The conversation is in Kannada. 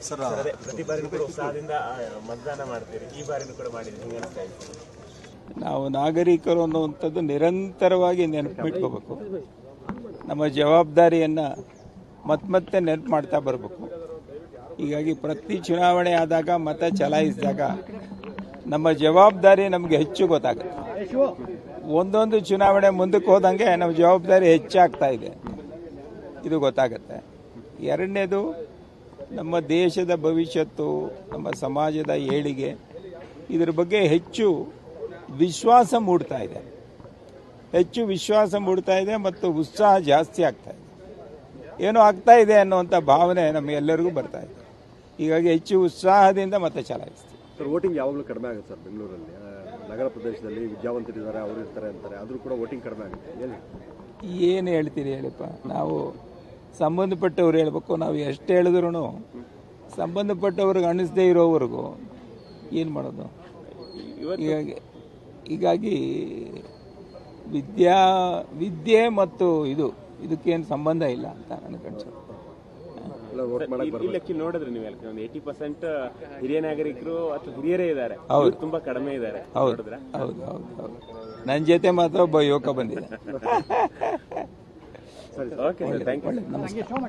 ಸರ್ ಪ್ರತಿ ಬಾರಿ ಕೂಡ ಉತ್ಸಾಹದಿಂದ ಮತದಾನ ಮಾಡ್ತೀರಿ, ಈ ಬಾರಿನೂ ಕೂಡ ಮಾಡಿದ್ರಿ, ಹಿಂಗೆ ಅನಿಸ್ತಾ ಇತ್ತು? ನಾವು ನಾಗರಿಕರು ಅನ್ನುವಂಥದ್ದು ನಿರಂತರವಾಗಿ ನೆನಪಿಟ್ಕೋಬೇಕು. ನಮ್ಮ ಜವಾಬ್ದಾರಿಯನ್ನು ಮತ್ತೆ ನೆನಪು ಮಾಡ್ತಾ ಬರಬೇಕು. ಹೀಗಾಗಿ ಪ್ರತಿ ಚುನಾವಣೆ ಆದಾಗ ಮತ ಚಲಾಯಿಸಿದಾಗ ನಮ್ಮ ಜವಾಬ್ದಾರಿ ನಮಗೆ ಹೆಚ್ಚು ಗೊತ್ತಾಗುತ್ತೆ. ಒಂದೊಂದು ಚುನಾವಣೆ ಮುಂದಕ್ಕೆ ಹೋದಂಗೆ ನಮ್ಮ ಜವಾಬ್ದಾರಿ ಹೆಚ್ಚಾಗ್ತಾ ಇದೆ, ಇದು ಗೊತ್ತಾಗುತ್ತೆ. ಎರಡನೇದು, ನಮ್ಮ ದೇಶದ ಭವಿಷ್ಯತ್ತು, ನಮ್ಮ ಸಮಾಜದ ಏಳಿಗೆ, ಇದರ ಬಗ್ಗೆ ಹೆಚ್ಚು ವಿಶ್ವಾಸ ಮೂಡ್ತಾ ಇದೆ, ಮತ್ತು ಉತ್ಸಾಹ ಜಾಸ್ತಿ ಆಗ್ತಾ ಇದೆ. ಏನೋ ಆಗ್ತಾ ಇದೆ ಅನ್ನುವಂಥ ಭಾವನೆ ನಮಗೆಲ್ಲರಿಗೂ ಬರ್ತಾ ಇದೆ. ಹೀಗಾಗಿ ಹೆಚ್ಚು ಉತ್ಸಾಹದಿಂದ ಮತ ಚಲಾಯಿಸ್ತೀವಿ. ಸರ್, ವೋಟಿಂಗ್ ಯಾವಾಗಲೂ ಕಡಿಮೆ ಆಗುತ್ತೆ ಸರ್. ಬೆಂಗಳೂರಲ್ಲಿ ನಗರ ಪ್ರದೇಶದಲ್ಲಿ ವಿದ್ಯಾವಂತರಿದ್ದಾರೆ, ಅವರು ಇರ್ತಾರೆ ಅಂತಾರೆ, ಆದರೂ ಕೂಡ ವೋಟಿಂಗ್ ಕಡಿಮೆ ಆಗುತ್ತೆ. ಏನು ಹೇಳ್ತೀರಿ ಹೇಳಿಪ್ಪ? ನಾವು ಸಂಬಂಧಪಟ್ಟವ್ರು ಹೇಳ್ಬೇಕು. ನಾವು ಎಷ್ಟು ಹೇಳಿದ್ರು ಸಂಬಂಧಪಟ್ಟವ್ರಿಗೆ ಅನ್ನಿಸದೇ ಇರೋವರೆಗೂ ಏನು ಮಾಡೋದು? ಹೀಗಾಗಿ ವಿದ್ಯೆ ಮತ್ತು ಇದಕ್ಕೇನು ಸಂಬಂಧ ಇಲ್ಲ ಅಂತ ನನಗೆ ಅನ್ಸುತ್ತೆ. ಇಲ್ಲಿ ನೋಡಿದ್ರೆ ನೀವು 80% ಹಿರಿಯ ನಾಗರಿಕರು ಅಥವಾ ಹಿರಿಯರೇ ಇದ್ದಾರೆ, ತುಂಬಾ ಕಡಿಮೆ ಇದ್ದಾರೆ. ಹೌದು. ನನ್ನ ಜೊತೆ ಮಾತ್ರ ಒಬ್ಬ ಯುವಕ ಬಂದಿದೆ. Okay, thank you. ನಮಸ್ಕಾರ.